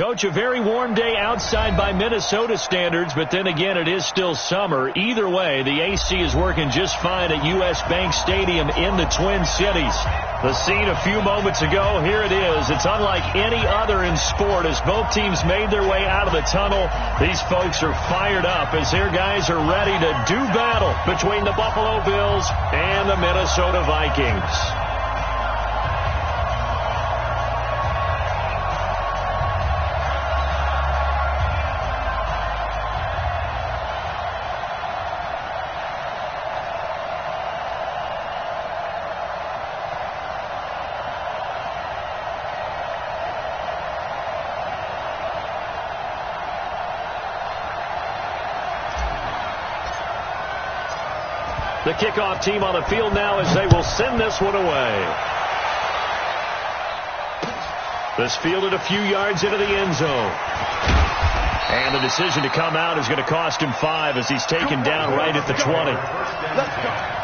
Coach, a very warm day outside by Minnesota standards, but then again, it is still summer. Either way, the AC is working just fine at U.S. Bank Stadium in the Twin Cities. The scene a few moments ago, here it is. It's unlike any other in sport as both teams made their way out of the tunnel. These folks are fired up as their guys are ready to do battle between the Buffalo Bills and the Minnesota Vikings. The kickoff team on the field now as they will send this one away. This fielded a few yards into the end zone. And the decision to come out is going to cost him 5 as he's taken down right at the 20. Let's go.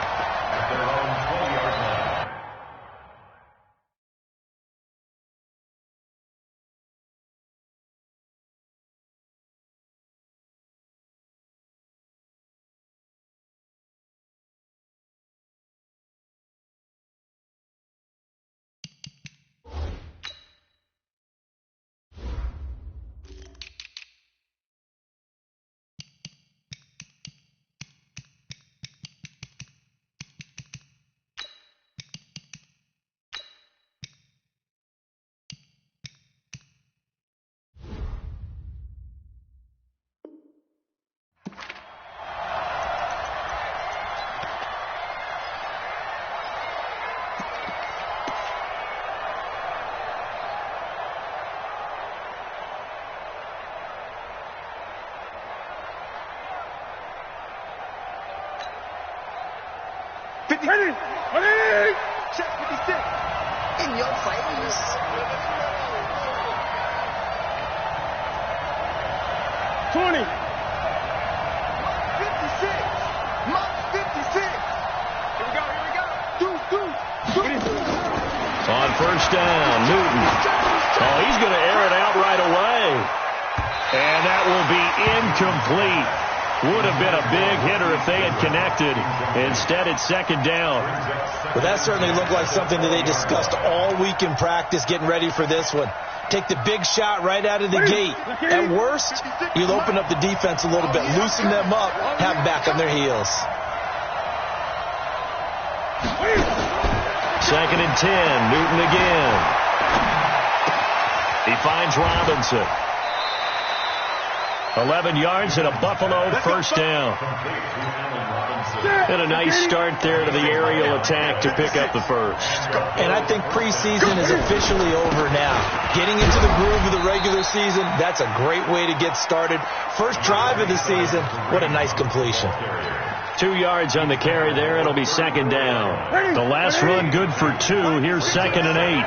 Ready! Check 56. In your face. $20. 56. Mark 56. Here we go. Do. On first down, Newton. Oh, he's going to air it out right away. And that will be incomplete. Would have been a big hitter if they had connected. Instead, it's second down. Well, that certainly looked like something that they discussed all week in practice getting ready for this one. Take the big shot right out of the gate. At worst, you'll open up the defense a little bit, loosen them up, have them back on their heels. Second and 10, Newton again. He finds Robinson. 11 yards and a Buffalo first down. And a nice start there to the aerial attack to pick up the first. And I think preseason is officially over now. Getting into the groove of the regular season, that's a great way to get started. First drive of the season, what a nice completion. 2 yards on the carry there. It'll be second down. The last run good for 2. Here's second and 8. I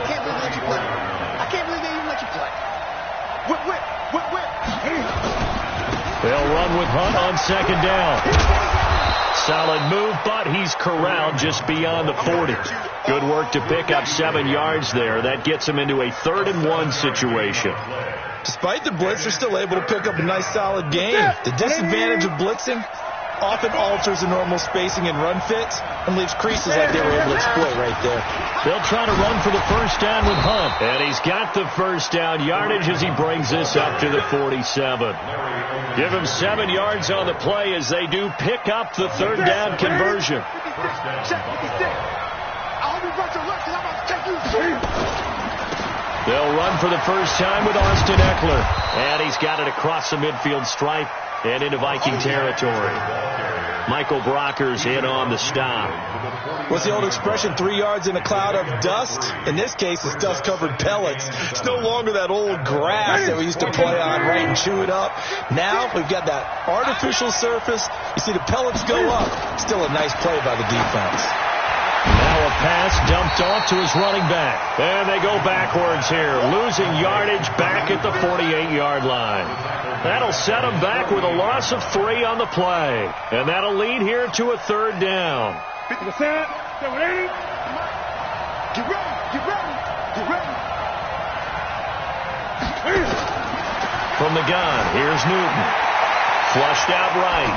can't believe they let you play. I can't believe they even let you play. Whip. They'll run with Hunt on second down. Solid move, but he's corralled just beyond the 40. Good work to pick up 7 yards there. That gets him into a 3rd and 1 situation. Despite the blitz, they're still able to pick up a nice solid gain. The disadvantage of blitzing often alters the normal spacing and run fits and leaves creases like they were able to exploit right there. They'll try to run for the first down with Hunt. And he's got the first down yardage as he brings this up to the 47. Give him 7 yards on the play as they do pick up the 3rd down conversion. They'll run for the first time with Austin Eckler. And he's got it across the midfield stripe and into Viking territory. Michael Brocker's in on the stop. What's the old expression, 3 yards in a cloud of dust? In this case, it's dust-covered pellets. It's no longer that old grass that we used to play on, right, and chew it up. Now we've got that artificial surface. You see the pellets go up. Still a nice play by the defense. Now a pass dumped off to his running back. And they go backwards here, losing yardage back at the 48-yard line. That'll set them back with a loss of 3 on the play. And that'll lead here to a 3rd down. Get ready. Get ready. From the gun, here's Newton. Flushed out right.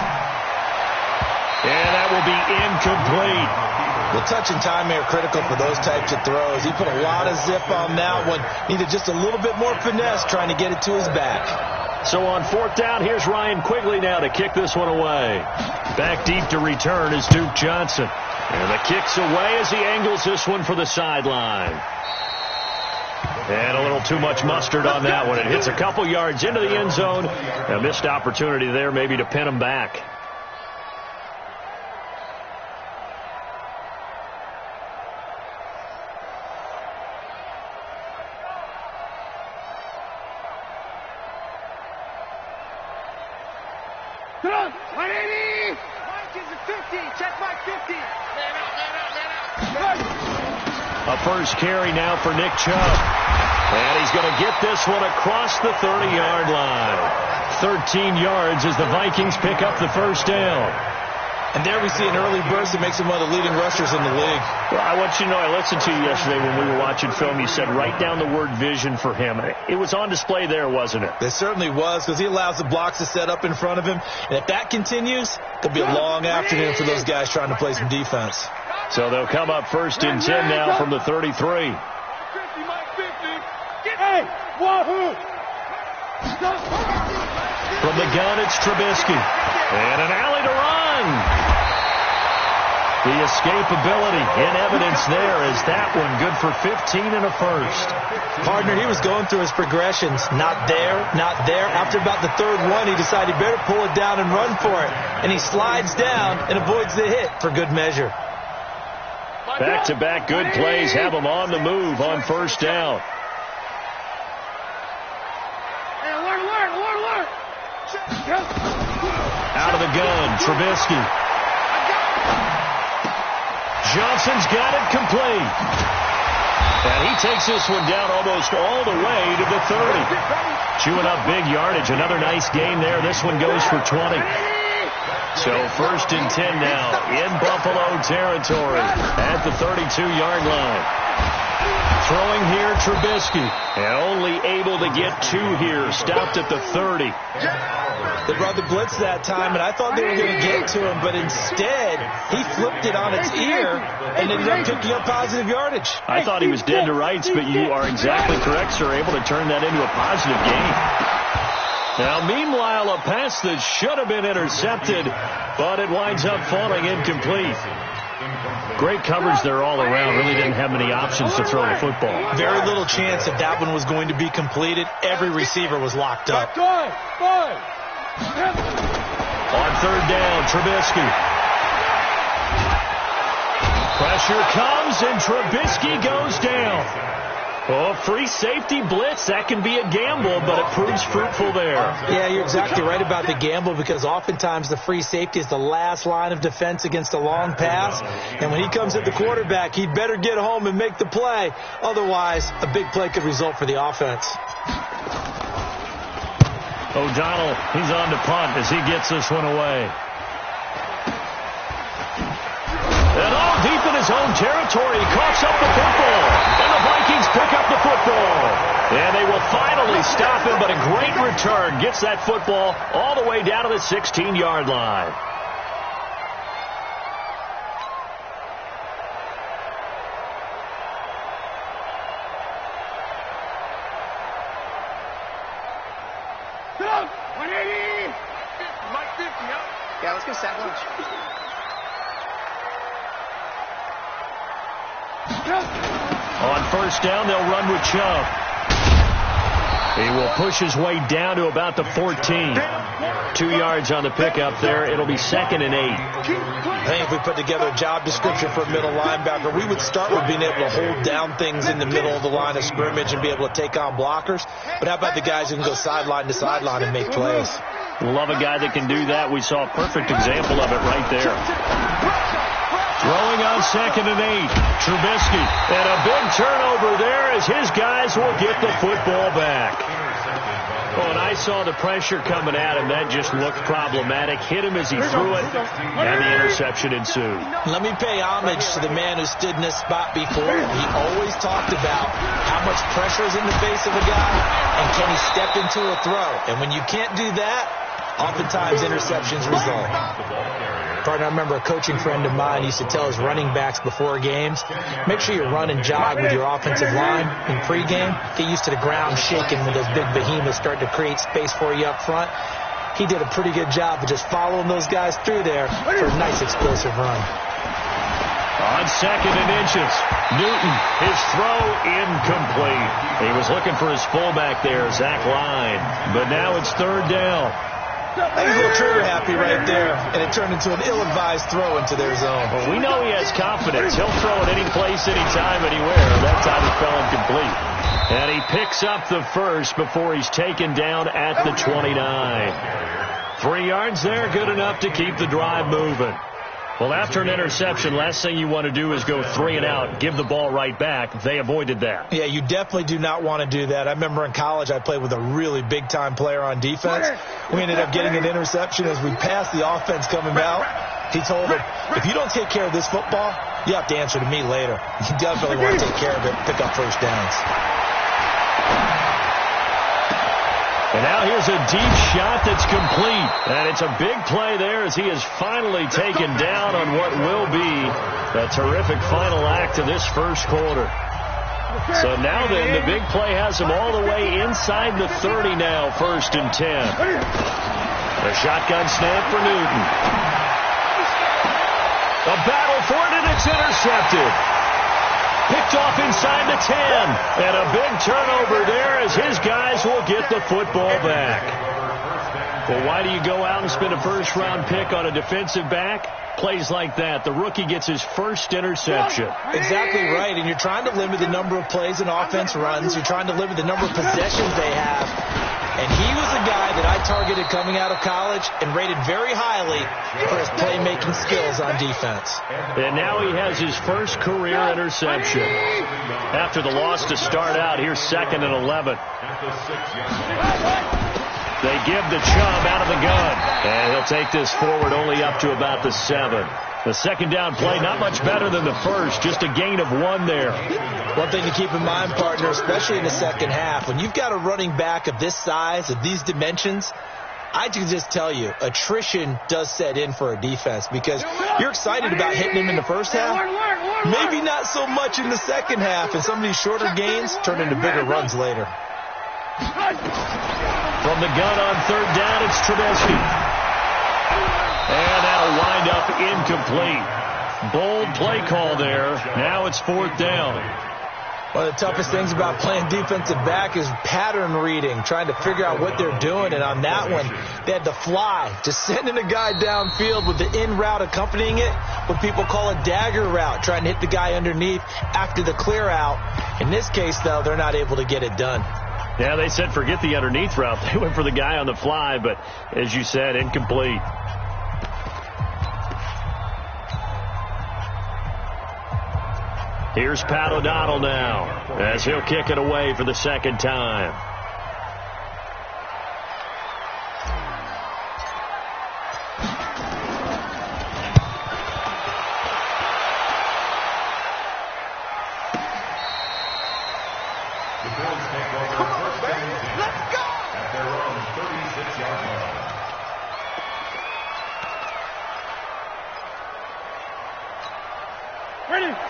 And that will be incomplete. The touch and timing are critical for those types of throws. He put a lot of zip on that one. Needed just a little bit more finesse trying to get it to his back. So on fourth down, here's Ryan Quigley now to kick this one away. Back deep to return is Duke Johnson. And the kick's away as he angles this one for the sideline. And a little too much mustard on that one. It hits a couple yards into the end zone. A missed opportunity there maybe to pin him back. Come on, 180! Mike is a 50. Check my 50. A first carry now for Nick Chubb. And he's going to get this one across the 30-yard line. 13 yards as the Vikings pick up the first down. And there we see an early burst that makes him one of the leading rushers in the league. Well, I want you to know, I listened to you yesterday when we were watching film. You said write down the word vision for him. It was on display there, wasn't it? It certainly was, because he allows the blocks to set up in front of him. And if that continues, it'll be a long afternoon for those guys trying to play some defense. So they'll come up first and 10 now from the 33. From the gun, it's Trubisky. And an alley to run. The escapability in evidence there as that one good for 15 and a first. Partner, he was going through his progressions. Not there, not there. After about the third one, he decided he better pull it down and run for it. And he slides down and avoids the hit for good measure. Back-to-back good plays have him on the move on first down. Out of the gun, Trubisky. Johnson's got it complete. And he takes this one down almost all the way to the 30. Chewing up big yardage. Another nice gain there. This one goes for 20. So first and 10 now in Buffalo territory at the 32-yard line. Throwing here, Trubisky. And only able to get two here. Stopped at the 30. They brought the blitz that time, and I thought they were going to get to him, but instead, he flipped it on its ear and ended up picking up positive yardage. I thought he was dead to rights, but you are exactly correct, sir. Able to turn that into a positive gain. Now, meanwhile, a pass that should have been intercepted, but it winds up falling incomplete. Great coverage there all around. Really didn't have many options to throw the football. Very little chance that that one was going to be completed. Every receiver was locked up. On third down, Trubisky. Pressure comes, and Trubisky goes down. Oh, free safety blitz. That can be a gamble, but it proves fruitful there. Yeah, you're exactly right about the gamble, because oftentimes the free safety is the last line of defense against a long pass. And when he comes at the quarterback, he'd better get home and make the play. Otherwise, a big play could result for the offense. O'Donnell, he's on to punt as he gets this one away. And all deep in his own territory, he coughs up the football. And the Vikings pick up the football. And they will finally stop him, but a great return gets that football all the way down to the 16-yard line. Yeah, let's go sack lunch. On first down, they'll run with Chubb. He will push his way down to about the 14. 2 yards on the pickup there. It'll be 2nd and 8. I think if we put together a job description for a middle linebacker, we would start with being able to hold down things in the middle of the line of scrimmage and be able to take on blockers. But how about the guys who can go sideline to sideline and make plays? Love a guy that can do that. We saw a perfect example of it right there. Throwing on 2nd and 8. Trubisky. And a big turnover there as his guys will get the football back. Well, and I saw the pressure coming at him. That just looked problematic. Hit him as he threw it, and the interception ensued. Let me pay homage to the man who stood in this spot before. He always talked about how much pressure is in the face of a guy, and can he step into a throw. And when you can't do that, oftentimes interceptions result. Partner, I remember a coaching friend of mine used to tell his running backs before games, make sure you run and jog with your offensive line in pregame. Get used to the ground shaking when those big behemoths start to create space for you up front. He did a pretty good job of just following those guys through there for a nice explosive run. On 2nd and inches, Newton, his throw incomplete. He was looking for his fullback there, Zach Line, but now it's 3rd down. I was a little trigger happy right there, and it turned into an ill-advised throw into their zone. Well, we know he has confidence. He'll throw it any place, anytime, anywhere. That time it fell incomplete. And he picks up the first before he's taken down at the 29. 3 yards there, good enough to keep the drive moving. Well, after an interception, last thing you want to do is go 3 and out, give the ball right back. They avoided that. Yeah, you definitely do not want to do that. I remember in college I played with a really big-time player on defense. We ended up getting an interception as we passed the offense coming out. He told him, if you don't take care of this football, you have to answer to me later. You definitely want to take care of it, pick up first downs. And now here's a deep shot that's complete. And it's a big play there as he is finally taken down on what will be a terrific final act of this first quarter. So now then, the big play has him all the way inside the 30 now, 1st and 10. A shotgun snap for Newton. A battle for it, and it's intercepted. Picked off inside the 10. And a big turnover there as his guys will get the football back. Well, why do you go out and spend a first-round pick on a defensive back? Plays like that. The rookie gets his first interception. Exactly right. And you're trying to limit the number of plays an offense runs. You're trying to limit the number of possessions they have. And he was a guy that I targeted coming out of college and rated very highly for his playmaking skills on defense. And now he has his first career interception. After the loss to start out, here's 2nd and 11. They give the Chubb out of the gun. And he'll take this forward only up to about the 7. The second down play, not much better than the first, just a gain of 1 there. One thing to keep in mind, partner, especially in the second half, when you've got a running back of this size, of these dimensions, I can just tell you, attrition does set in for a defense because you're excited about hitting him in the first half. Maybe not so much in the second half, and some of these shorter gains turn into bigger runs later. From the gun on 3rd down, it's Trubisky. And that'll wind up incomplete. Bold play call there. Now it's 4th down. One of the toughest things about playing defensive back is pattern reading, trying to figure out what they're doing. And on that one, they had to fly, just sending a guy downfield with the in route accompanying it, what people call a dagger route, trying to hit the guy underneath after the clear out. In this case, though, they're not able to get it done. Yeah, they said forget the underneath route. They went for the guy on the fly, but as you said, incomplete. Here's Pat O'Donnell now as he'll kick it away for the second time.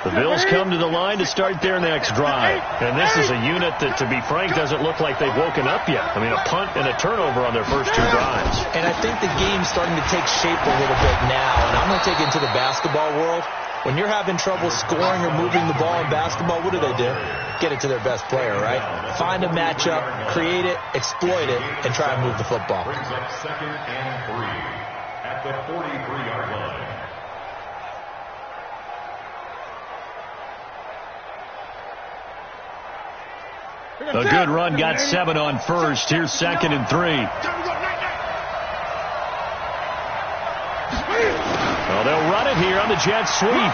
The Bills come to the line to start their next drive. And this is a unit that, to be frank, doesn't look like they've woken up yet. I mean, a punt and a turnover on their first 2 drives. And I think the game's starting to take shape a little bit now. And I'm going to take it into the basketball world. When you're having trouble scoring or moving the ball in basketball, what do? Get it to their best player, right? Find a matchup, create it, exploit it, and try and move the football. Brings up 2nd and 3 at the 43-yard line. A good run, got 7 on first. Here's 2nd and 3. Well, they'll run it here on the jet sweep.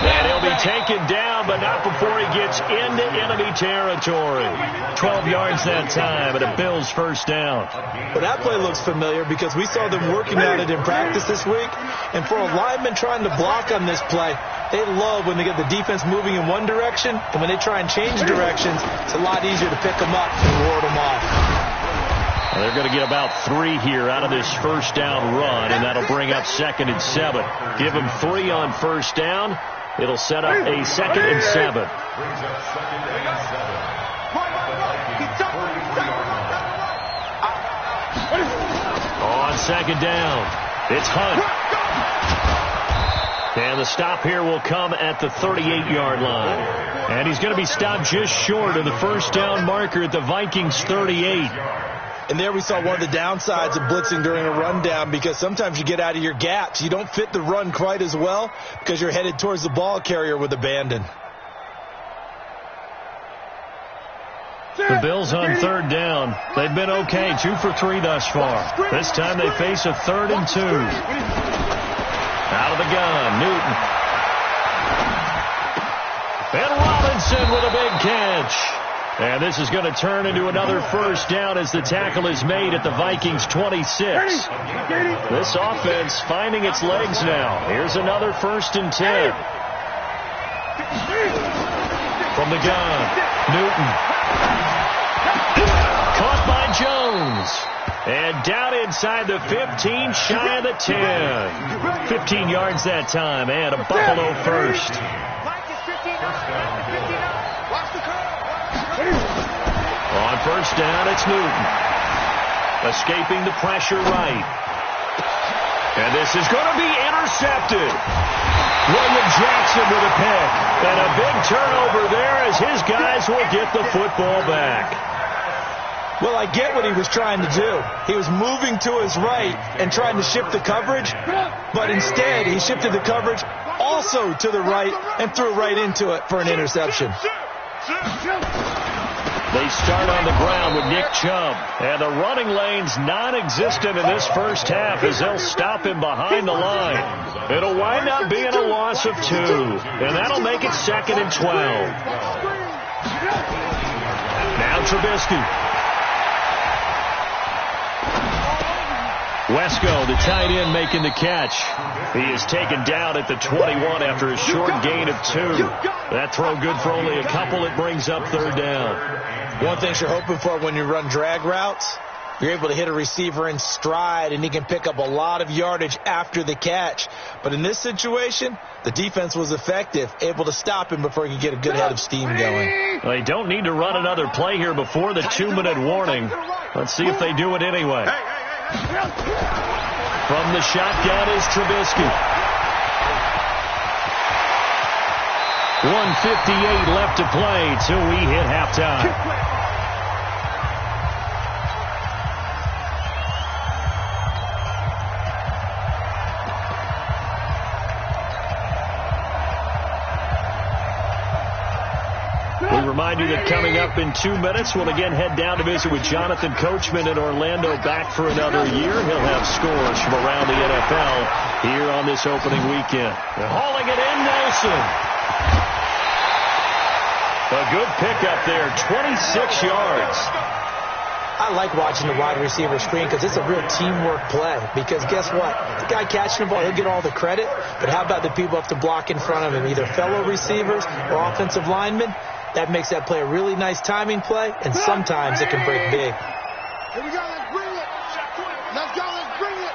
And he'll be taken down, but not before he gets into enemy territory. 12 yards that time, and a Bills first down. Well, that play looks familiar because we saw them working on it in practice this week. And for a lineman trying to block on this play, they love when they get the defense moving in one direction, and when they try and change directions, it's a lot easier to pick them up and ward them off. Well, they're going to get about 3 here out of this first down run, and that'll bring up 2nd and 7. Give them 3 on first down. It'll set up a 2nd and 7. On 2nd down, it's Hunt. And the stop here will come at the 38-yard line. And he's going to be stopped just short of the first down marker at the Vikings 38. And there we saw one of the downsides of blitzing during a rundown, because sometimes you get out of your gaps. You don't fit the run quite as well because you're headed towards the ball carrier with abandon. The Bills on 3rd down. They've been okay, 2 for 3 thus far. This time they face a 3rd and 2. Out of the gun, Newton. And Robinson with a big catch. And this is going to turn into another first down as the tackle is made at the Vikings 26. This offense finding its legs now. Here's another 1st and 10. From the gun, Newton. Caught by Jones. And down inside the 15, shy of the 10. 15 yards that time, and a Buffalo first. On first down, it's Newton. Escaping the pressure right. And this is going to be intercepted. William Jackson with a pick. And a big turnover there as his guys will get the football back. Well, I get what he was trying to do. He was moving to his right and trying to shift the coverage, but instead he shifted the coverage also to the right and threw right into it for an interception. They start on the ground with Nick Chubb. And the running lane's non-existent in this first half as they'll stop him behind the line. It'll wind up being a loss of 2. And that'll make it 2nd and 12. Now Trubisky. Wesco, the tight end, making the catch. He is taken down at the 21 after a short gain of 2. That throw good for only a couple. It brings up 3rd down. One thing you're hoping for when you run drag routes, you're able to hit a receiver in stride, and he can pick up a lot of yardage after the catch. But in this situation, the defense was effective, able to stop him before he could get a good head of steam going. They don't need to run another play here before the 2-minute warning. Let's see if they do it anyway. From the shotgun is Trubisky. 1:58 left to play till we hit halftime. Remind you that coming up in 2 minutes, we'll again head down to visit with Jonathan Coachman in Orlando, back for another year. He'll have scores from around the NFL here on this opening weekend. They're hauling it in, Nelson. A good pickup there, 26 yards. I like watching the wide receiver screen because it's a real teamwork play. Because guess what? The guy catching the ball, he'll get all the credit. But how about the people up to block in front of him, either fellow receivers or offensive linemen? That makes that play a really nice timing play, and sometimes it can break big. Here we go, let's bring it. Let's go, let's bring it.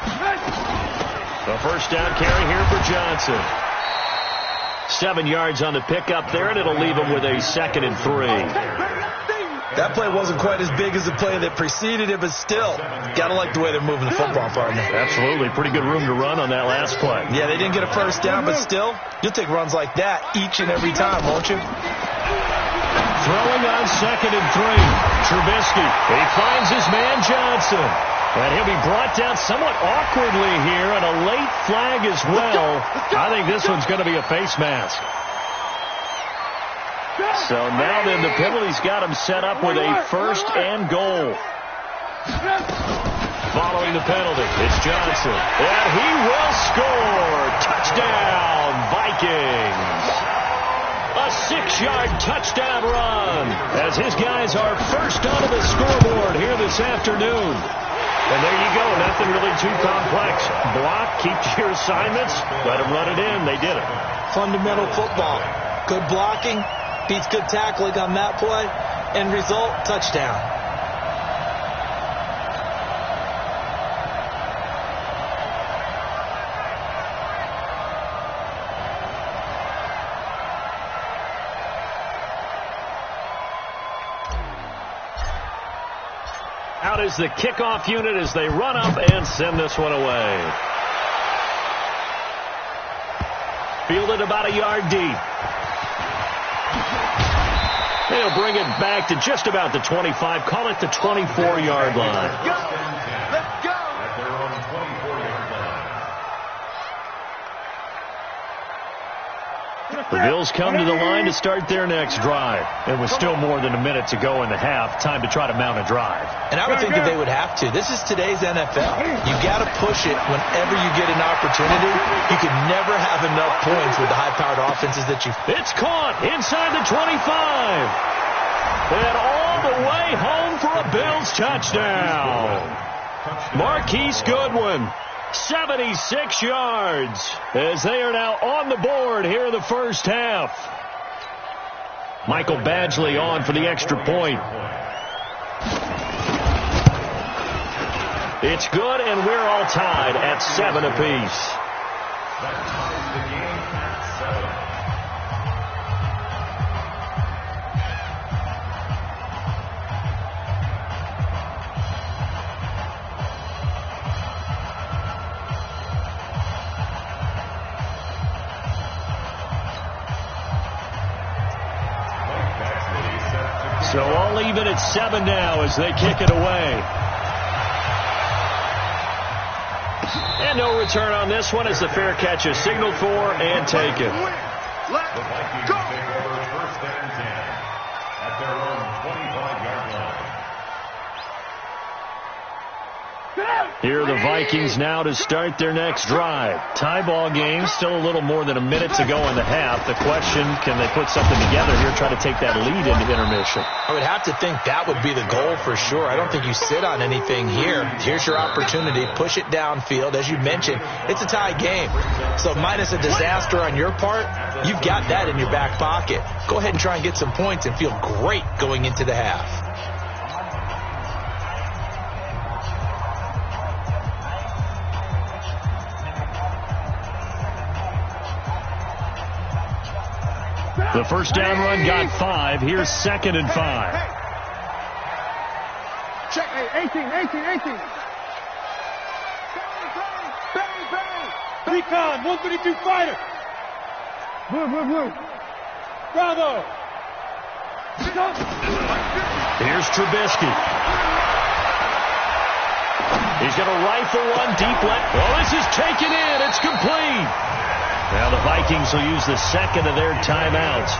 The first down carry here for Johnson. 7 yards on the pickup there, and it'll leave him with a 2nd and 3. That play wasn't quite as big as the play that preceded it, but still, got to like the way they're moving the football, partner. Absolutely. Pretty good room to run on that last play. Yeah, they didn't get a first down, but still, you'll take runs like that each and every time, won't you? Throwing on 2nd and 3. Trubisky. He finds his man Johnson. And he'll be brought down somewhat awkwardly here, and a late flag as well. I think this one's going to be a face mask. So now then the penalty's got him set up with a 1st and goal. following the penalty. It's Johnson. And he will score. Touchdown, Vikings. A 6-yard touchdown run as his guys are first onto the scoreboard here this afternoon. And there you go. Nothing really too complex. Block, keep your assignments, let them run it in. They did it. Fundamental football. Good blocking beats good tackling on that play. End result, touchdown. Out is the kickoff unit as they run up and send this one away. Fielded about a yard deep. They'll bring it back to just about the 25. Call it the 24-yard line. Let's go. Let's go. At their own 24-yard line. The Bills come to the line to start their next drive. And with still more than a minute to go in the half, time to try to mount a drive. And I would think that they would have to. This is today's NFL. You got to push it whenever you get an opportunity. You can never have enough points with the high-powered offenses that you... It's caught inside the 25. And all the way home for a Bills touchdown. Marquise Goodwin. 76 yards as they are now on the board here in the first half. Michael Badgley on for the extra point. It's good, and we're all tied at 7 apiece. That ties the game at 7. So all even at 7 now as they kick it away. And no return on this one as the fair catch is signaled for and taken. The Vikings take over first and 10 at their own 25-yard line. Here are the Vikings now to start their next drive. Tie ball game, still a little more than a minute to go in the half. The question, can they put something together here, try to take that lead into intermission? I would have to think that would be the goal for sure. I don't think you sit on anything here. Here's your opportunity. Push it downfield. As you mentioned, it's a tie game. So minus a disaster on your part, you've got that in your back pocket. Go ahead and try and get some points and feel great going into the half. The first down run got 5. Here's 2nd and 5. Check, 18. Bang. Recon, 132 fighter. Blue. Bravo. Here's Trubisky. He's going to rifle one deep left. Oh, this is taken in. It's complete. Now the Vikings will use the second of their timeouts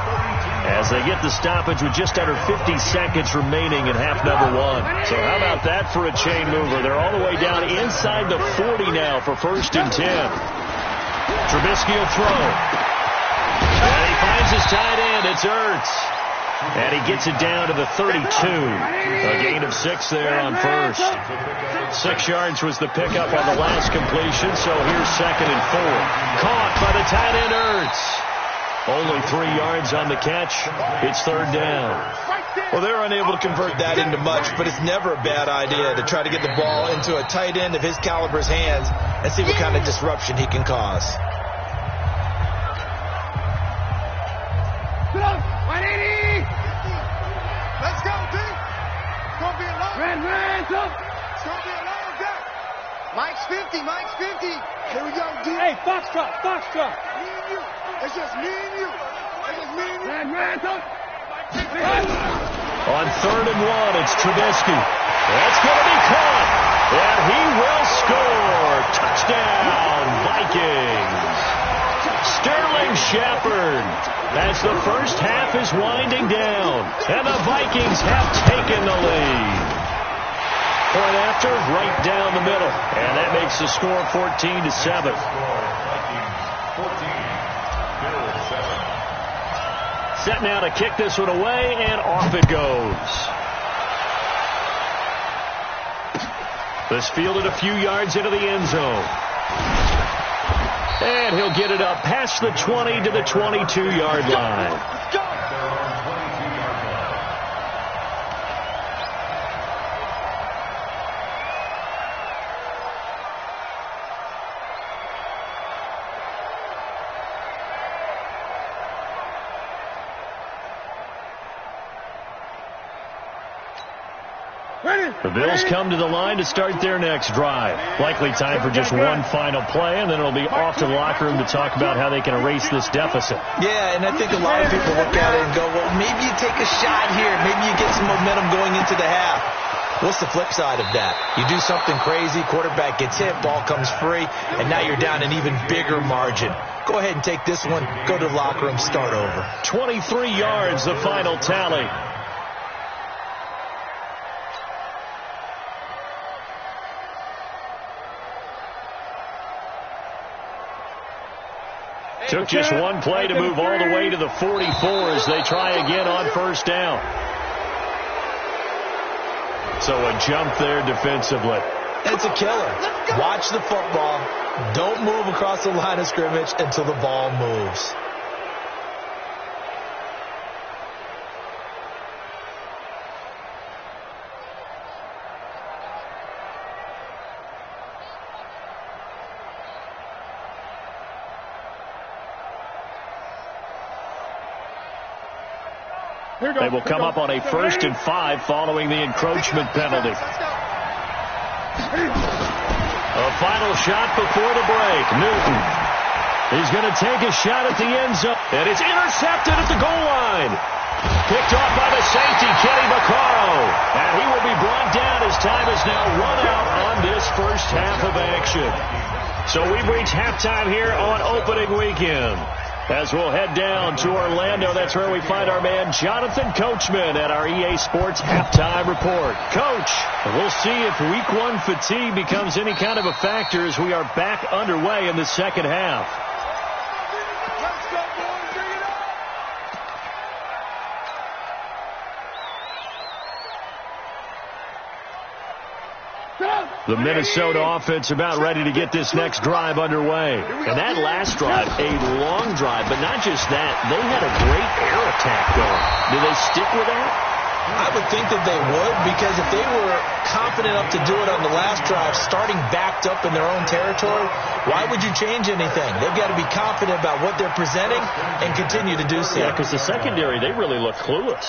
as they get the stoppage with just under 50 seconds remaining in half number 1. So how about that for a chain mover? They're all the way down inside the 40 now for 1st and 10. Trubisky will throw. And he finds his tight end. It's Ertz. And he gets it down to the 32. A gain of 6 there on first. 6 yards was the pickup on the last completion, so here's 2nd and 4. Caught by the tight end Ertz. Only 3 yards on the catch. It's 3rd down. Well, they're unable to convert that into much, but it's never a bad idea to try to get the ball into a tight end of his caliber's hands and see what kind of disruption he can cause. Let's go, team. It's going to be a long day. It's going to be a long day. Mike's 50. Here we go, D. Hey, Foxtrot. Me and you. It's just me and you. On 3rd and 1, it's Trubisky. That's going to be caught. And he will score. Touchdown, Vikings. Sterling Shepard. As the first half is winding down. And the Vikings have taken the lead. point after, right down the middle. And that makes the score 14-7. Set now to kick this one away, and off it goes. This fielded a few yards into the end zone. And he'll get it up past the 20 to the 22-yard line. The Bills come to the line to start their next drive. Likely time for just one final play, and then it'll be off to the locker room to talk about how they can erase this deficit. Yeah, and I think a lot of people look at it and go, well, maybe you take a shot here. Maybe you get some momentum going into the half. What's the flip side of that? You do something crazy, quarterback gets hit, ball comes free, and now you're down an even bigger margin. Go ahead and take this one, go to the locker room, start over. 23 yards, the final tally. Took just one play to move all the way to the 44 as they try again on first down. So a jump there defensively. It's a killer. Watch the football. Don't move across the line of scrimmage until the ball moves. They will come up on a 1st and 5 following the encroachment penalty. A final shot before the break. Newton. He's going to take a shot at the end zone. And it's intercepted at the goal line. Picked off by the safety, Kenny Vaccaro. And he will be brought down as time is now run out on this first half of action. So we've reached halftime here on opening weekend. As we'll head down to Orlando, that's where we find our man Jonathan Coachman at our EA Sports Halftime Report. Coach, we'll see if Week 1 fatigue becomes any kind of a factor as we are back underway in the second half. The Minnesota offense about ready to get this next drive underway. And that last drive, a long drive, but not just that. They had a great air attack going. Do they stick with that? I would think that they would, because if they were confident enough to do it on the last drive, starting backed up in their own territory, why would you change anything? They've got to be confident about what they're presenting and continue to do so. Yeah, because the secondary, they really look clueless.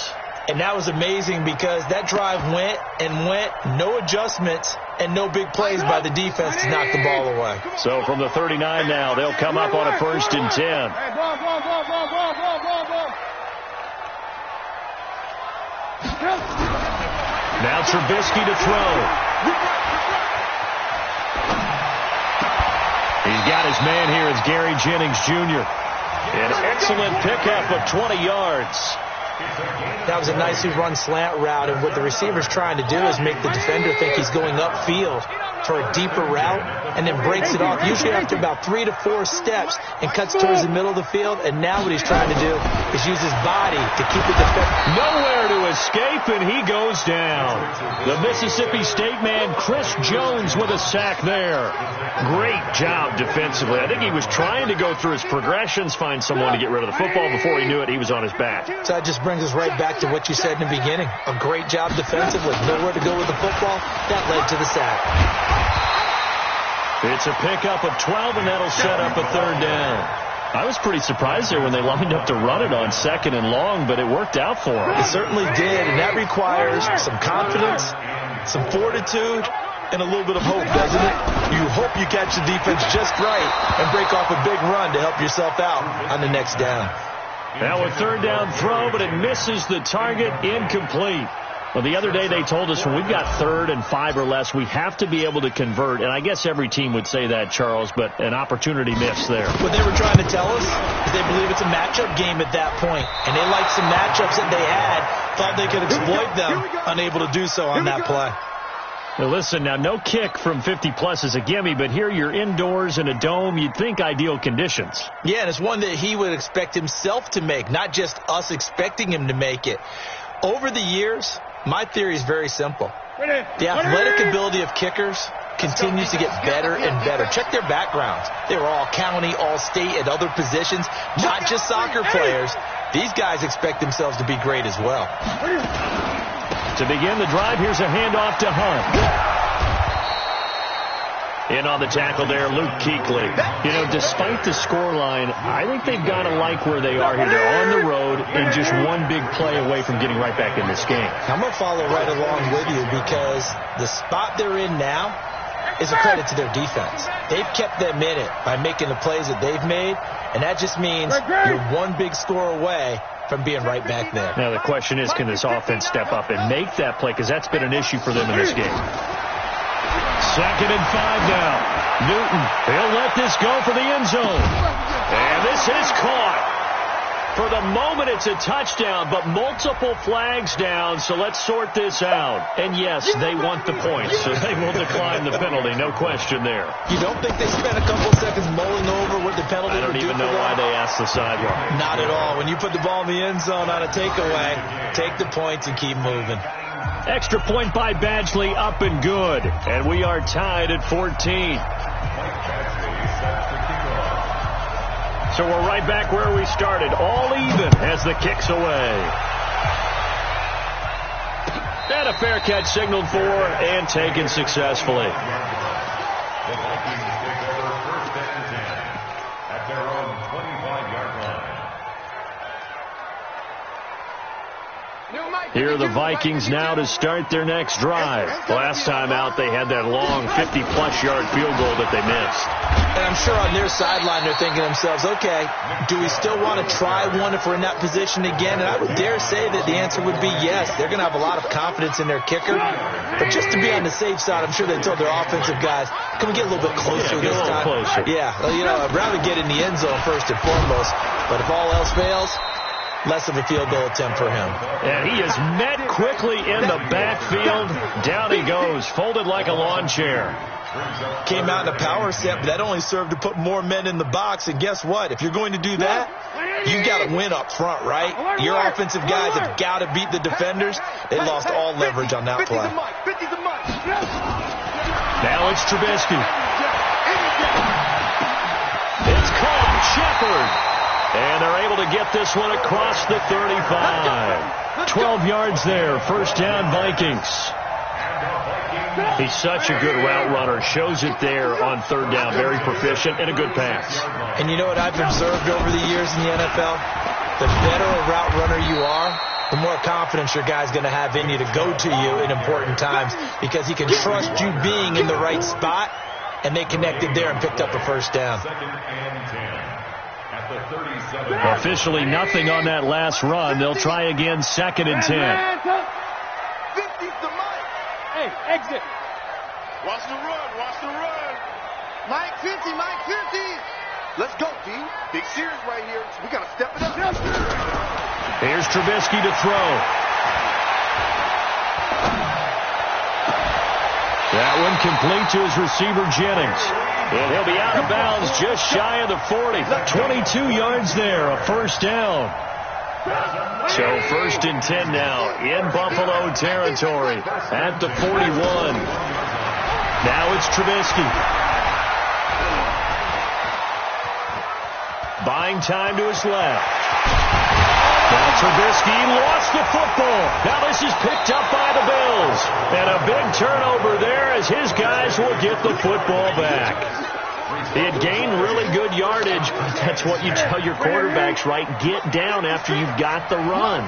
And that was amazing because that drive went and went, no adjustments and no big plays by the defense to knock the ball away. So from the 39 now, they'll come up on a 1st and 10. Now Trubisky to throw. He's got his man here. It's Gary Jennings Jr. An excellent pickup of 20 yards. That was a nicely run slant route, and what the receiver's trying to do is make the defender think he's going upfield for a deeper route and then breaks it off, usually after about 3 to 4 steps, and cuts towards the middle of the field. And now what he's trying to do is use his body to keep the defender. Nowhere to escape, and he goes down. The Mississippi State man, Chris Jones, with a sack there. Great job defensively. I think he was trying to go through his progressions, find someone to get rid of the football. Before he knew it, he was on his back. So that just brings us right back to what you said in the beginning. A great job defensively. Nowhere to go with the football. That led to the sack. It's a pickup of 12, and that'll set up a 3rd down. I was pretty surprised there when they lined up to run it on 2nd and long, but it worked out for them. It certainly did, and that requires some confidence, some fortitude, and a little bit of hope, doesn't it? You hope you catch the defense just right and break off a big run to help yourself out on the next down. Now a 3rd down throw, but it misses the target, incomplete. Well, the other day they told us when we've got 3rd and 5 or less, we have to be able to convert. And I guess every team would say that, Charles, but an opportunity miss there. What they were trying to tell us is they believe it's a matchup game at that point. And they liked some matchups that they had, thought they could exploit them, unable to do so on that play. Now listen, now no kick from 50-plus is a gimme, but here you're indoors in a dome. You'd think ideal conditions. Yeah, and it's one that he would expect himself to make, not just us expecting him to make it. Over the years, my theory is very simple. The athletic ability of kickers continues to get better and better. Check their backgrounds. They were all county, all state, at other positions, not just soccer players. These guys expect themselves to be great as well. To begin the drive, here's a handoff to Hunt. In on the tackle there, Luke Kuechly. You know, despite the scoreline, I think they've got to like where they are here. They're on the road and just one big play away from getting right back in this game. I'm going to follow right along with you because the spot they're in now is a credit to their defense. They've kept them in it by making the plays that they've made, and that just means you're one big score away from being right back there. Now the question is, can this offense step up and make that play? Because that's been an issue for them in this game. 2nd and 5 now. Newton, he'll let this go for the end zone. And this is caught. For the moment, it's a touchdown, but multiple flags down, so let's sort this out. And yes, they want the points, so they will decline the penalty, no question there. You don't think they spent a couple seconds mulling over what the penalty I don't even know why they asked the sideline. Not at all. When you put the ball in the end zone on a takeaway, take the points and keep moving. Extra point by Badgley, up and good. And we are tied at 14. So we're right back where we started. All even as the kick's away. And a fair catch signaled for and taken successfully. The Vikings take over 1st and 10 at their own 25-yard line. Here are the Vikings now to start their next drive. Last time out, they had that long 50-plus yard field goal that they missed. And I'm sure on their sideline they're thinking to themselves, okay, do we still want to try one if we're in that position again? And I would dare say that the answer would be yes. They're going to have a lot of confidence in their kicker. But just to be on the safe side, I'm sure they told their offensive guys, can we get a little bit closer this time? Closer. Yeah, well, you know, I'd rather get in the end zone first and foremost. But if all else fails, less of a field goal attempt for him. And he is met quickly in the backfield. Down he goes, folded like a lawn chair. Came out in a power set, but that only served to put more men in the box. And guess what? If you're going to do that, you got to win up front, right? Your offensive guys have got to beat the defenders. They lost all leverage on that play. Now it's Trubisky. It's caught. Shepard. And they're able to get this one across the 35. 12 yards there. 1st down, Vikings. He's such a good route runner. Shows it there on 3rd down. Very proficient and a good pass. And you know what I've observed over the years in the NFL? The better a route runner you are, the more confidence your guy's going to have in you to go to you in important times because he can trust you being in the right spot, and they connected there and picked up a 1st down. 2nd and 10 at the 37. Officially nothing on that last run. They'll try again 2nd and 10. Hey, exit. Watch the run. Watch the run. Mike 50. Mike 50. Let's go, D. Big series right here. We got to step it up. Here's Trubisky to throw. That one complete to his receiver, Jennings. And he'll be out of bounds just shy of the 40. 22 yards there, a 1st down. So 1st and 10 now in Buffalo territory at the 41. Now it's Trubisky. Buying time to his left. Now Trubisky lost the football. Now this is picked up by the Bills. And a big turnover there as his guys will get the football back. He had gained really good yardage. That's what you tell your quarterbacks, right? Get down after you've got the run.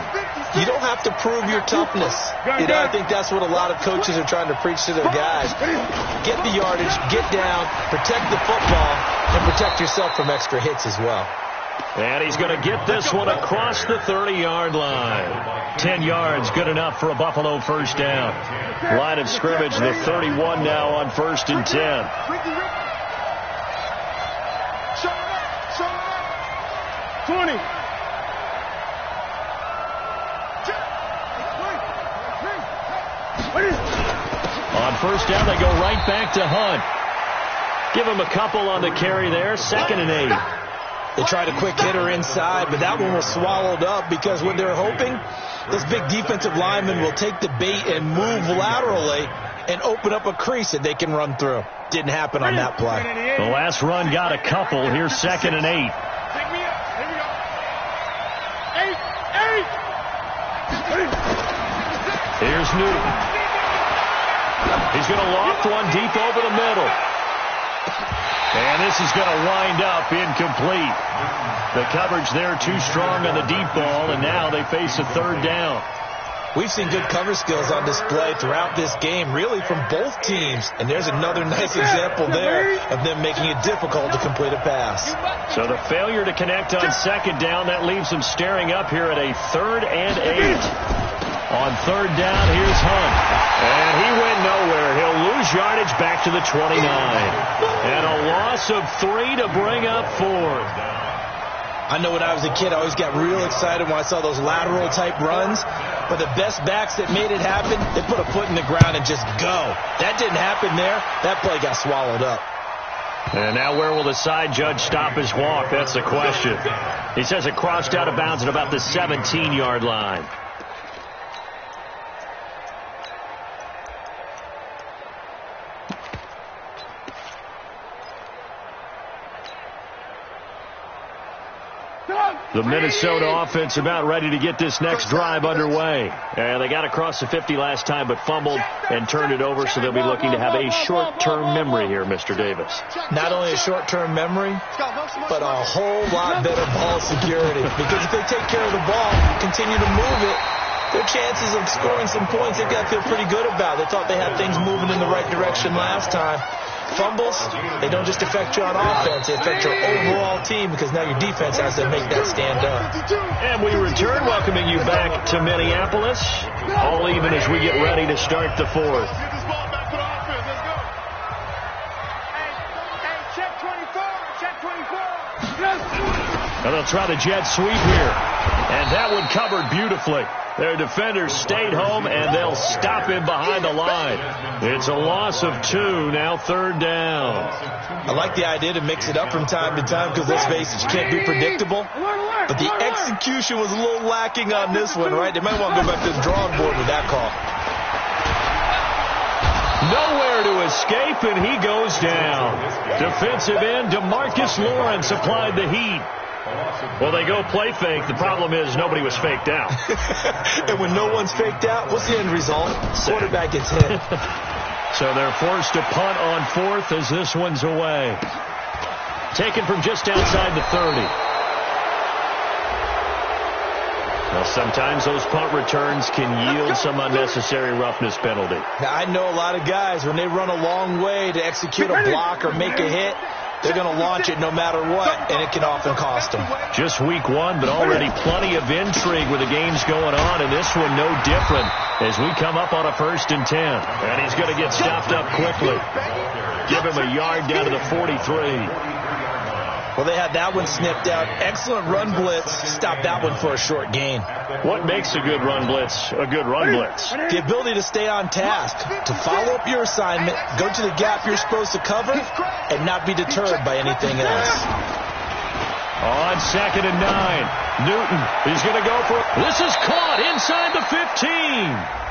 You don't have to prove your toughness. You know, I think that's what a lot of coaches are trying to preach to their guys. Get the yardage, get down, protect the football, and protect yourself from extra hits as well. And he's going to get this one across the 30-yard line. 10 yards, good enough for a Buffalo 1st down. Line of scrimmage, the 31 now on 1st and 10. 20. On first down. They go right back to Hunt. Give him a couple on the carry there. 2nd and 8. They tried a quick hitter inside, but that one was swallowed up because what they're hoping, this big defensive lineman will take the bait and move laterally and open up a crease that they can run through. Didn't happen on that play. The last run got a couple. Here's 2nd and 8. Take me up. Here we go. 8. Here's Newton. He's going to loft one deep over the middle. And this is going to wind up incomplete. The coverage there too strong on the deep ball, and now they face a 3rd down. We've seen good cover skills on display throughout this game, really from both teams. And there's another nice example there of them making it difficult to complete a pass. So the failure to connect on 2nd down, that leaves them staring up here at a 3rd and 8. On 3rd down, here's Hunt. And he went nowhere. He'll lose yardage back to the 29. And a loss of 3 to bring up 4th. I know when I was a kid, I always got real excited when I saw those lateral-type runs. But the best backs that made it happen, they put a foot in the ground and just go. That didn't happen there. That play got swallowed up. And now where will the side judge stop his walk? That's the question. He says it crossed out of bounds at about the 17-yard line. The Minnesota offense about ready to get this next drive underway. And they got across the 50 last time but fumbled and turned it over, so they'll be looking to have a short-term memory here, Mr. Davis. Not only a short-term memory, but a whole lot better ball security. Because if they take care of the ball, continue to move it, their chances of scoring some points, they've got to feel pretty good about. They thought they had things moving in the right direction last time. Fumbles, they don't just affect you on offense, they affect your overall team because now your defense has to make that stand up. And we return, welcoming you back to Minneapolis, all even as we get ready to start the 4th. And they'll try the jet sweep here. And that one covered beautifully. Their defenders stayed home, and they'll stop him behind the line. It's a loss of 2, now 3rd down. I like the idea to mix it up from time to time because, let's face it, you can't be predictable. But the execution was a little lacking on this one, right? They might want to go back to the drawing board with that call. Nowhere to escape, and he goes down. Defensive end DeMarcus Lawrence applied the heat. Well, they go play fake. The problem is nobody was faked out. And when no one's faked out, what's the end result? Quarterback gets hit. So they're forced to punt on 4th as this one's away. Taken from just outside the 30. Now, sometimes those punt returns can yield some unnecessary roughness penalty. Now, I know a lot of guys, when they run a long way to execute a block or make a hit, they're going to launch it no matter what, and it can often cost them. Just week 1, but already plenty of intrigue with the games going on, and this one no different as we come up on a 1st and 10. And he's going to get stopped up quickly. Give him a yard down to the 43. Well, they had that one snipped out. Excellent run blitz. Stop that one for a short gain. What makes a good run blitz a good run blitz? The ability to stay on task, to follow up your assignment, go to the gap you're supposed to cover, and not be deterred by anything else. On 2nd and 9, Newton, he's going to go for it. This is caught inside the 15.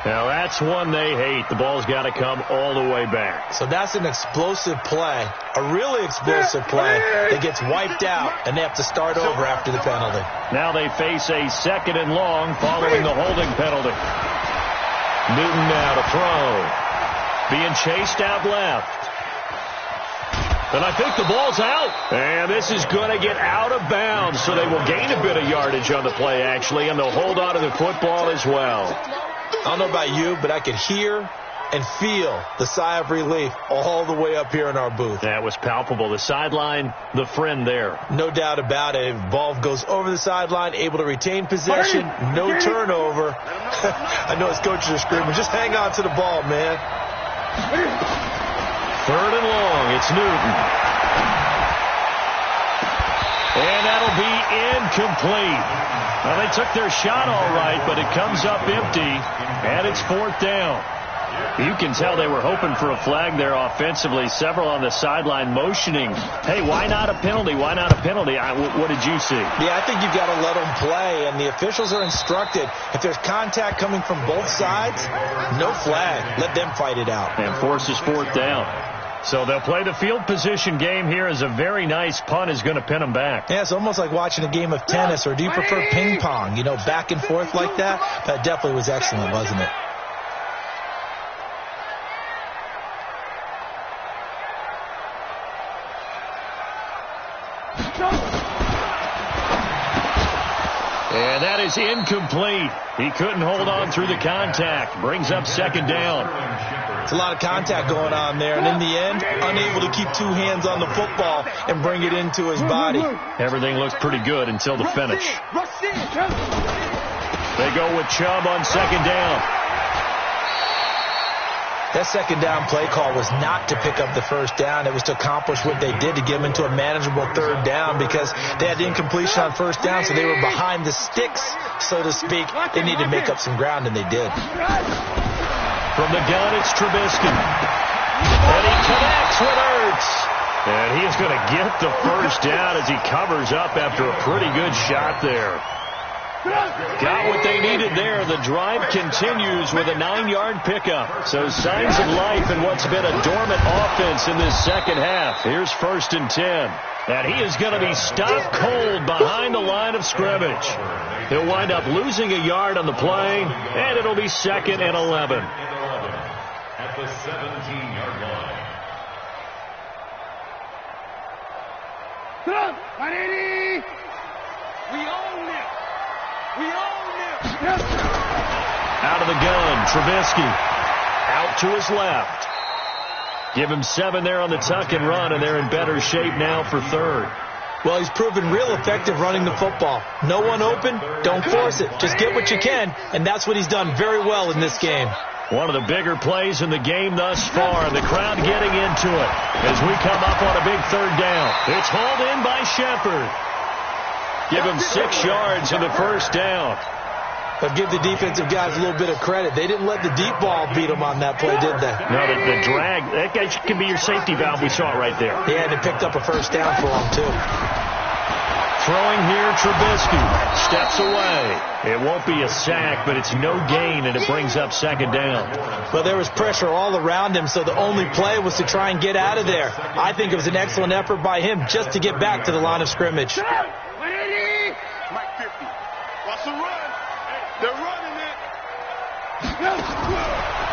Now, that's one they hate. The ball's got to come all the way back. So that's an explosive play, a really explosive play that gets wiped out, and they have to start over after the penalty. Now they face a 2nd and long following the holding penalty. Newton now to throw. Being chased out left. And I think the ball's out. And this is going to get out of bounds, so they will gain a bit of yardage on the play, actually, and they'll hold on to the football as well. I don't know about you, but I could hear and feel the sigh of relief all the way up here in our booth. That was palpable. The sideline, the friend there. No doubt about it. Ball goes over the sideline, able to retain possession, no turnover. I know his coaches are screaming, just hang on to the ball, man. 3rd and long, it's Newton. And that'll be incomplete. Well, they took their shot all right, but it comes up empty, and it's 4th down. You can tell they were hoping for a flag there offensively. Several on the sideline motioning, hey, why not a penalty? Why not a penalty? What did you see? Yeah, I think you've got to let them play, and the officials are instructed. If there's contact coming from both sides, no flag. Let them fight it out. And forces 4th down. So they'll play the field position game here as a very nice punt is going to pin them back. Yeah, it's almost like watching a game of tennis, or do you prefer ping pong? You know, back and forth like that? That definitely was excellent, wasn't it? And that is incomplete. He couldn't hold on through the contact. Brings up 2nd down. It's a lot of contact going on there, and in the end, unable to keep 2 hands on the football and bring it into his body. Everything looks pretty good until the finish. They go with Chubb on 2nd down. That 2nd down play call was not to pick up the 1st down. It was to accomplish what they did, to get them into a manageable 3rd down, because they had incompletion on 1st down, so they were behind the sticks, so to speak. They needed to make up some ground, and they did. From the gun, it's Trubisky. And he connects with Ertz. And he is going to get the 1st down as he covers up after a pretty good shot there. Got what they needed there. The drive continues with a 9-yard pickup. So signs of life in what's been a dormant offense in this 2nd half. Here's 1st and 10. And he is going to be stopped cold behind the line of scrimmage. He'll wind up losing a yard on the play, and it'll be 2nd and 11. At the 17-yard line. 180. We own it. We own it. Out of the gun, Trubisky. Out to his left. Give him 7 there on the tuck and run, and they're in better shape now for 3rd. Well, he's proven real effective running the football. No one open, don't force it. Just get what you can, and that's what he's done very well in this game. One of the bigger plays in the game thus far. The crowd getting into it as we come up on a big 3rd down. It's hauled in by Shepard. Give him 6 yards in the 1st down. But give the defensive guys a little bit of credit. They didn't let the deep ball beat them on that play, did they? No, the drag, that guy can be your safety valve. We saw it right there. Yeah, and they picked up a 1st down for him, too. Throwing here, Trubisky. Steps away. It won't be a sack, but it's no gain, and it brings up 2nd down. Well, there was pressure all around him, so the only play was to try and get out of there. I think it was an excellent effort by him just to get back to the line of scrimmage. 180. Mike 50. Watch the run. They're running it.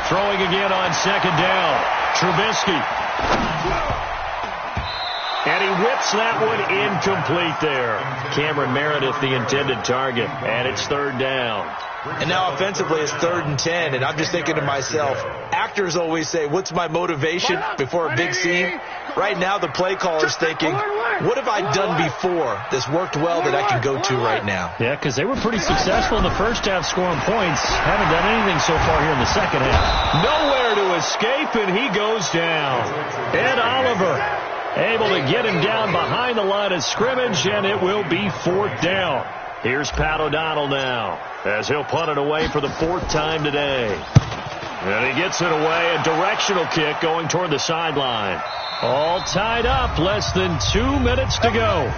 Throwing again on 2nd down. Trubisky. And he whips that one incomplete there. Cameron Meredith, the intended target. And it's 3rd down. And now offensively it's 3rd and 10. And I'm just thinking to myself, actors always say, what's my motivation before a big scene? Right now the play caller's thinking, what have I done before that's worked well that I can go to right now? Yeah, because they were pretty successful in the 1st half scoring points. Haven't done anything so far here in the 2nd half. Nowhere to escape, and he goes down. Ed Oliver able to get him down behind the line of scrimmage, and it will be 4th down. Here's Pat O'Donnell now as he'll punt it away for the 4th time today. And he gets it away, a directional kick going toward the sideline. All tied up, less than 2 minutes to go.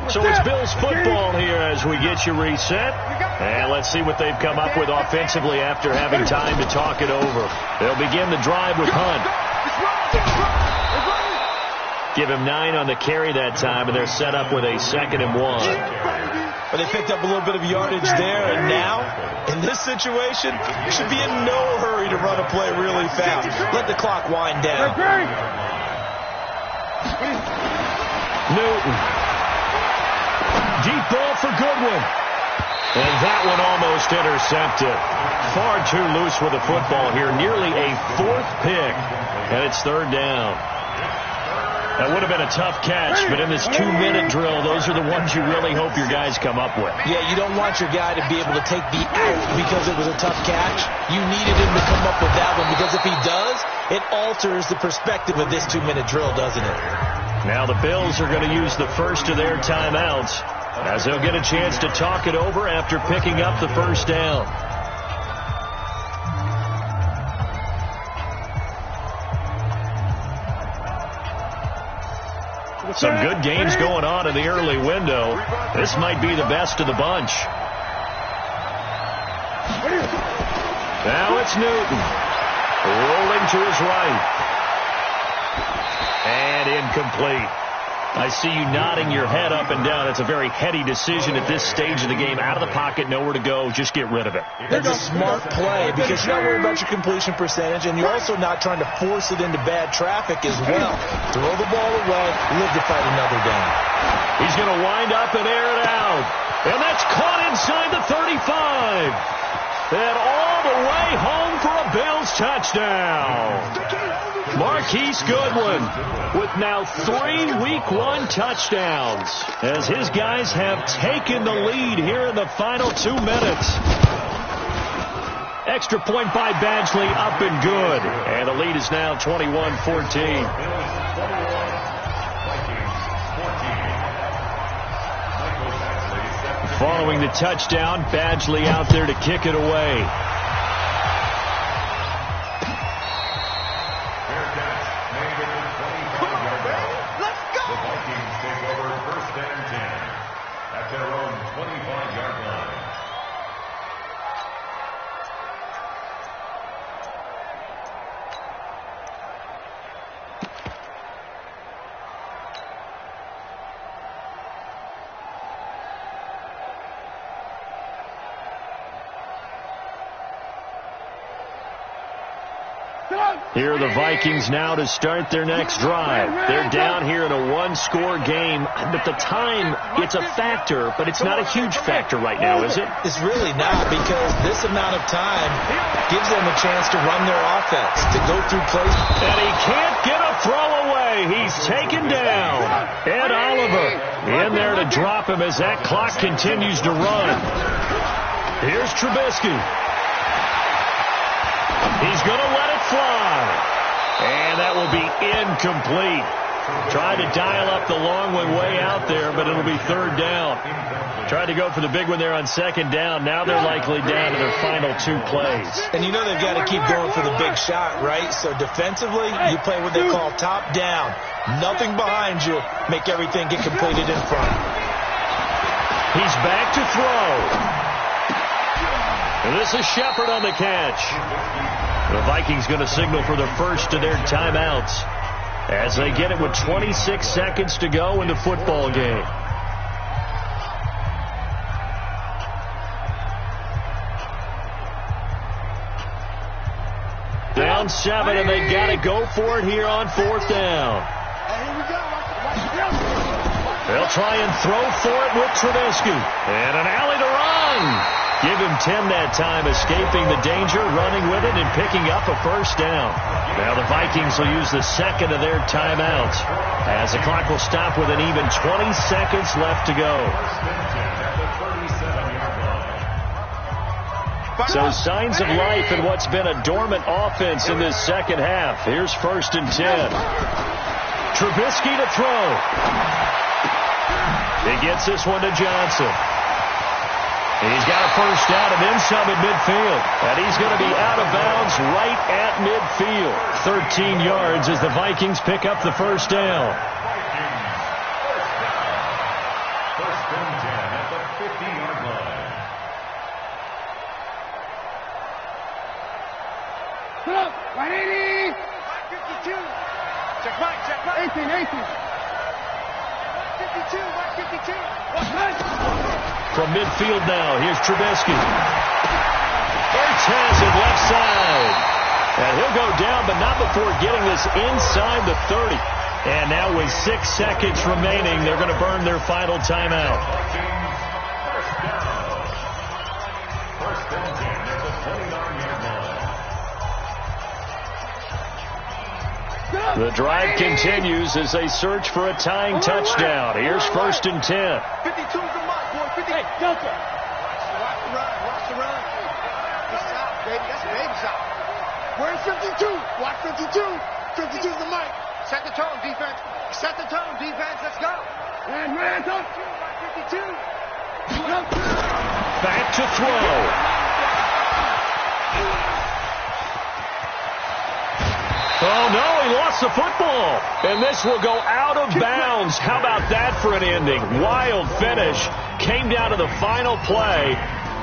So it's Bills football here as we get you reset. And let's see what they've come up with offensively after having time to talk it over. They'll begin the drive with Hunt. Give him 9 on the carry that time, and they're set up with a 2nd and 1. But they picked up a little bit of yardage there, and now, in this situation, you should be in no hurry to run a play really fast. Let the clock wind down. Newton. Deep ball for Goodwin. And that one almost intercepted. Far too loose with the football here. Nearly a 4th pick. And it's 3rd down. That would have been a tough catch, but in this 2-minute drill, those are the ones you really hope your guys come up with. Yeah, you don't want your guy to be able to take the out because it was a tough catch. You needed him to come up with that one, because if he does, it alters the perspective of this 2-minute drill, doesn't it? Now the Bills are going to use the first of their timeouts, as they'll get a chance to talk it over after picking up the first down. Some good games going on in the early window. This might be the best of the bunch. Now it's Newton. Rolling to his right. And incomplete. I see you nodding your head up and down. It's a very heady decision at this stage of the game. Out of the pocket, nowhere to go. Just get rid of it. That's a smart play, because you're not worried about your completion percentage, and you're also not trying to force it into bad traffic as well. Throw the ball away, live to fight another down. He's going to wind up and air it out. And that's caught inside the 35. And all the way home for a Bills touchdown. Marquise Goodwin with now 3 Week 1 touchdowns, as his guys have taken the lead here in the final 2 minutes. Extra point by Badgley, up and good. And the lead is now 21-14. Following the touchdown, Badgley out there to kick it away. Here are the Vikings now to start their next drive. They're down here in a 1-score game, but the time, it's a factor, but it's not a huge factor right now, is it? It's really not, because this amount of time gives them a chance to run their offense, to go through plays. And he can't get a throw away. He's taken down. Ed Oliver in there to drop him as that clock continues to run. Here's Trubisky. He's going to let it fly. And that will be incomplete. Tried to dial up the long one way out there, but it'll be 3rd down. Tried to go for the big one there on 2nd down. Now they're likely down to their final 2 plays. And you know they've got to keep going for the big shot, right? So defensively, you play what they call top down. Nothing behind you. Make everything get completed in front. He's back to throw. And this is Shepard on the catch. The Vikings going to signal for the first of their timeouts as they get it with 26 seconds to go in the football game. Down 7, and they got to go for it here on 4th down. They'll try and throw for it with Trubisky. And an alley to run. Give him 10 that time, escaping the danger, running with it, and picking up a 1st down. Now the Vikings will use the 2nd of their timeouts, as the clock will stop with an even 20 seconds left to go. So signs of life in what's been a dormant offense in this second half. Here's 1st and 10. Trubisky to throw. He gets this one to Johnson. And he's got a 1st down and then some at midfield. And he's going to be out of bounds right at midfield. 13 yards as the Vikings pick up the 1st down. First and 10 at the 50-yard line. Pull up. 180. 52. Check Mike. 18. 152. 152. From midfield now, here's Trubisky. Ertz has it left side. And he'll go down, but not before getting this inside the 30. And now with 6 seconds remaining, they're going to burn their final timeout. First and 10 at the 29-yard line. The drive continues as they search for a tying touchdown. Here's 1st and 10. 52's the mark, boy. 50. Hey, Delta. Watch the run. It's out, baby. That's a baby shot. Where's 52? Watch 52. 52's the mic. Set the tone, defense. Set the tone, defense. Let's go. Man, watch 52. Back to throw. Oh, no, he lost the football. And this will go out of bounds. How about that for an ending? Wild finish. Came down to the final play.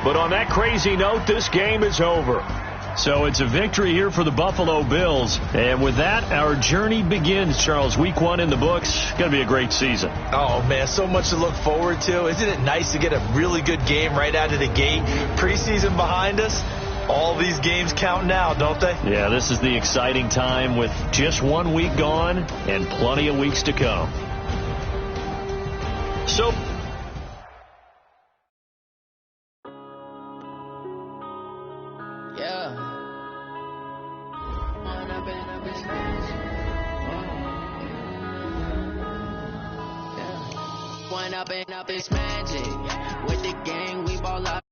But on that crazy note, this game is over. So it's a victory here for the Buffalo Bills. And with that, our journey begins, Charles. Week 1 in the books. Going to be a great season. Oh, man, so much to look forward to. Isn't it nice to get a really good game right out of the gate? Preseason behind us. All these games count now, don't they? Yeah, this is the exciting time with just 1 week gone and plenty of weeks to come. So, yeah. One up and up is magic. With the gang, we ball out.